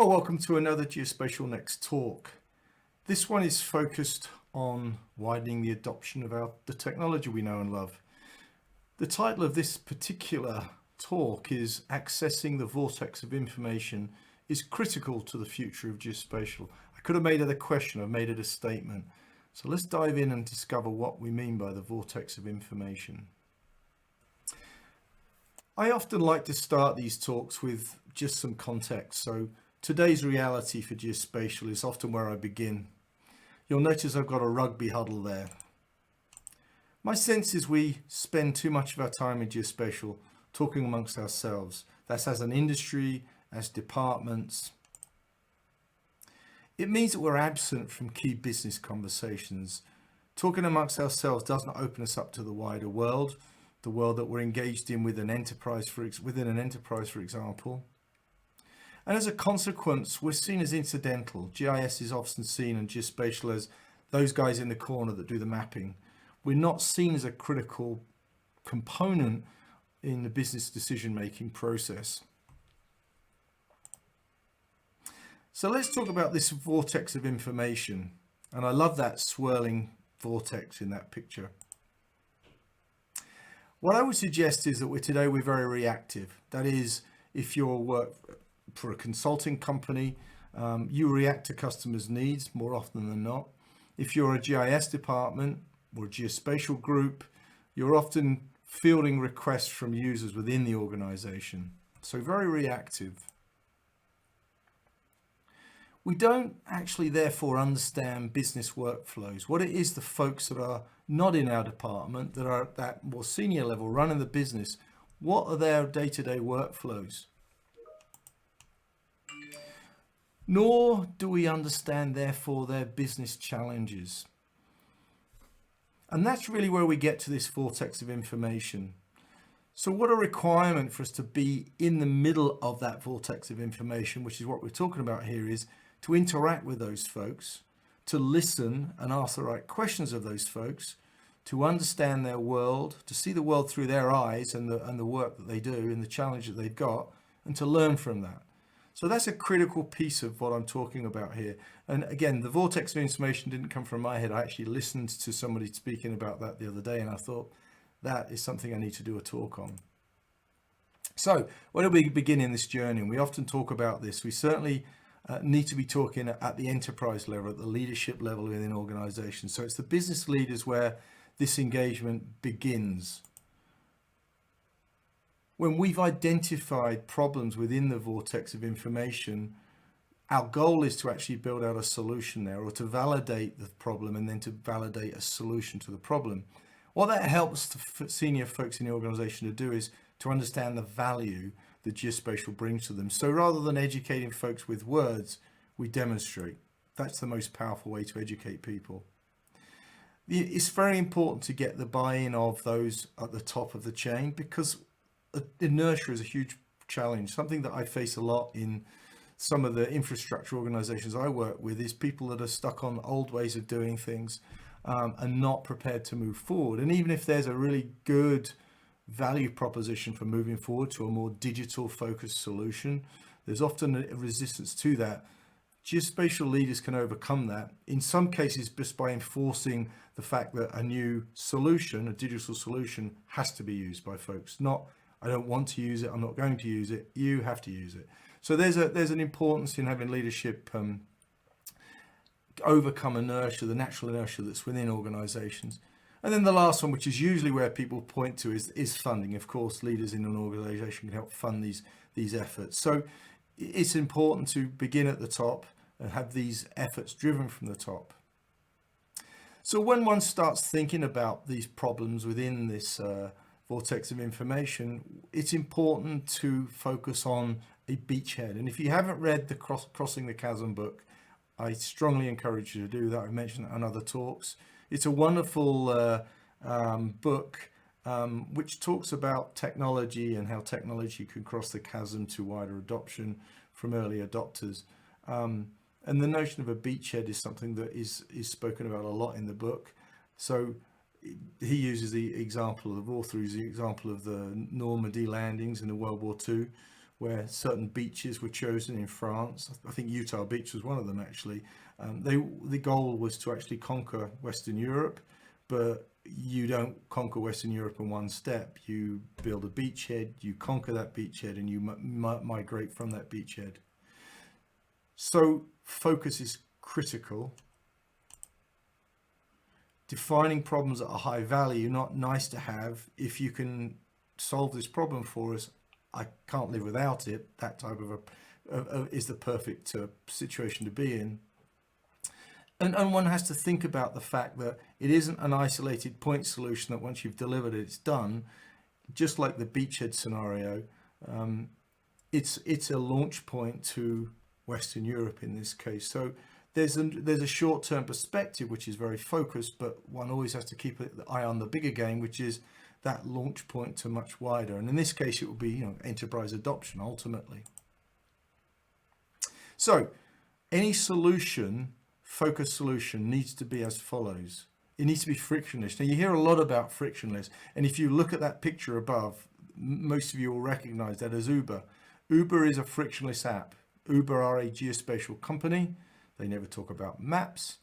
Well, welcome to another Geospatial-Next talk. This one is focused on widening the adoption of the technology we know and love. The title of this particular talk is Accessing the Vortex of Information is Critical to the Future of Geospatial. I could have made it a question, I've made it a statement. So let's dive in and discover what we mean by the Vortex of Information. I often like to start these talks with just some context. So today's reality for geospatial is often where I begin. You'll notice I've got a rugby huddle there. My sense is we spend too much of our time in geospatial talking amongst ourselves. That's as an industry, as departments. It means that we're absent from key business conversations. Talking amongst ourselves doesn't open us up to the wider world, the world that we're engaged in within an enterprise, for example. And as a consequence, we're seen as incidental. GIS is often seen and geospatial as those guys in the corner that do the mapping. We're not seen as a critical component in the business decision-making process. So let's talk about this vortex of information. And I love that swirling vortex in that picture. What I would suggest is that today we're very reactive. That is, if you work for a consulting company, you react to customers' needs more often than not. If you're a GIS department or a geospatial group, you're often fielding requests from users within the organization. So very reactive. We don't actually therefore understand business workflows. What it is the folks that are not in our department, that are at that more senior level running the business, what are their day-to-day workflows? Nor do we understand therefore their business challenges. And that's really where we get to this vortex of information. So what a requirement for us to be in the middle of that vortex of information, which is what we're talking about here, is to interact with those folks, to listen and ask the right questions of those folks, to understand their world, to see the world through their eyes and the work that they do and the challenge that they've got, and to learn from that. So that's a critical piece of what I'm talking about here. And again, the vortex of information didn't come from my head. I actually listened to somebody speaking about that the other day, and I thought that is something I need to do a talk on. So where do we begin in this journey? And we often talk about this. We certainly need to be talking at the enterprise level, at the leadership level within organizations. So it's the business leaders where this engagement begins. When we've identified problems within the vortex of information, our goal is to actually build out a solution there, or to validate the problem and then to validate a solution to the problem. What that helps the senior folks in the organization to do is to understand the value that geospatial brings to them. So rather than educating folks with words, we demonstrate. That's the most powerful way to educate people. It's very important to get the buy-in of those at the top of the chain, because inertia is a huge challenge. Something that I face a lot in some of the infrastructure organizations I work with is people that are stuck on old ways of doing things and not prepared to move forward. And even if there's a really good value proposition for moving forward to a more digital focused solution, there's often a resistance to that. Geospatial leaders can overcome that, in some cases just by enforcing the fact that a new solution, a digital solution, has to be used by folks. Not, I don't want to use it, I'm not going to use it, you have to use it. So there's an importance in having leadership overcome inertia, the natural inertia that's within organizations. And then the last one, which is usually where people point to, is funding. Of course, leaders in an organization can help fund these efforts. So it's important to begin at the top and have these efforts driven from the top. So when one starts thinking about these problems within this vortex of information, it's important to focus on a beachhead. And if you haven't read the Crossing the Chasm book, I strongly encourage you to do that. I've mentioned it on other talks. It's a wonderful book which talks about technology and how technology can cross the chasm to wider adoption from early adopters. And the notion of a beachhead is something that is spoken about a lot in the book. So he uses the example, the author uses the example of the Normandy landings in the World War II, where certain beaches were chosen in France. I think Utah Beach was one of them, actually. The goal was to actually conquer Western Europe, but you don't conquer Western Europe in one step. You build a beachhead, you conquer that beachhead, and you migrate from that beachhead. So focus is critical. Defining problems at a high value, not nice to have. If you can solve this problem for us, I can't live without it. That type of is the perfect situation to be in. And one has to think about the fact that it isn't an isolated point solution that once you've delivered it, it's done. Just like the beachhead scenario, it's a launch point to Western Europe in this case. So there's a short-term perspective which is very focused, but one always has to keep the eye on the bigger game, which is that launch point to much wider. And in this case, it will be, enterprise adoption ultimately. So any solution, focused solution, needs to be as follows. It needs to be frictionless. Now you hear a lot about frictionless, and if you look at that picture above, most of you will recognize that as Uber. Uber is a frictionless app. Uber are a geospatial company. They never talk about maps,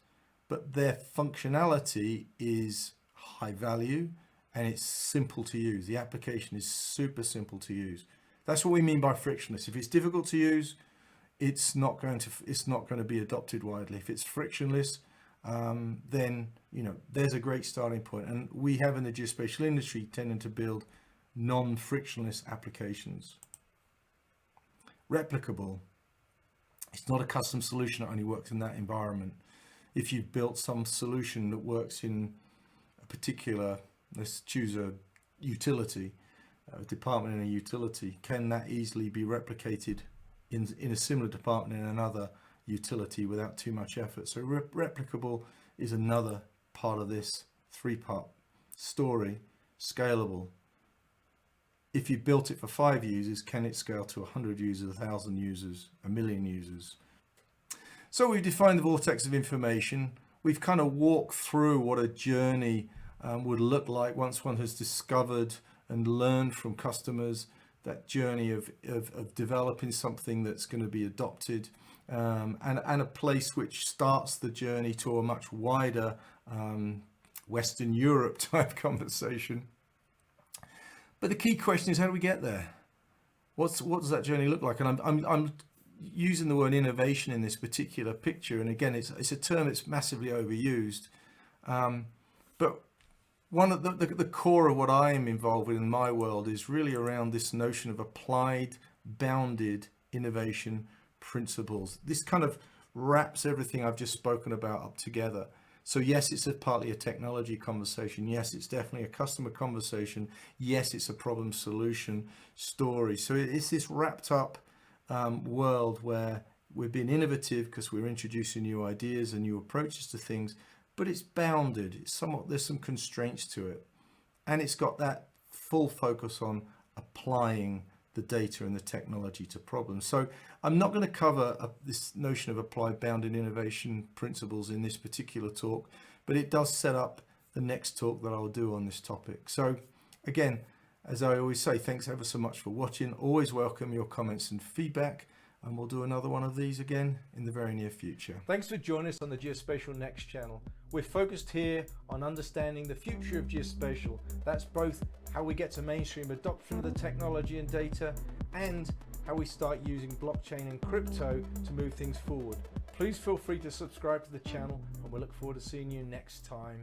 but their functionality is high value and it's simple to use. The application is super simple to use. That's what we mean by frictionless. If it's difficult to use, it's not going to be adopted widely. If it's frictionless, then there's a great starting point. And we have in the geospatial industry tending to build non-frictionless applications. Replicable. It's not a custom solution that only works in that environment. If you've built some solution that works in a particular, let's choose a utility, a department in a utility, can that easily be replicated in a similar department in another utility without too much effort? So replicable is another part of this three-part story. Scalable. If you built it for 5 users, can it scale to 100 users, 1,000 users, 1,000,000 users? So we've defined the vortex of information. We've kind of walked through what a journey would look like once one has discovered and learned from customers, that journey of developing something that's going to be adopted, and a place which starts the journey to a much wider Western Europe type conversation. But the key question is, how do we get there? What does that journey look like? And I'm using the word innovation in this particular picture, and again, it's a term that's massively overused. But one of the core of what I am involved with in my world is really around this notion of applied, bounded innovation principles. This kind of wraps everything I've just spoken about up together. So yes, it's partly a technology conversation. Yes, it's definitely a customer conversation. Yes, it's a problem solution story. So it's this wrapped up world where we're being innovative because we're introducing new ideas and new approaches to things, but it's bounded. It's somewhat, there's some constraints to it. And it's got that full focus on applying the data and the technology to problems. So I'm not going to cover this notion of applied bounded innovation principles in this particular talk, but it does set up the next talk that I'll do on this topic. So again, as I always say, thanks ever so much for watching. Always welcome your comments and feedback, and we'll do another one of these again in the very near future. Thanks for joining us on the Geospatial-Next channel. We're focused here on understanding the future of geospatial. That's both how we get to mainstream adoption of the technology and data, and how we start using blockchain and crypto to move things forward. Please feel free to subscribe to the channel, and we'll look forward to seeing you next time.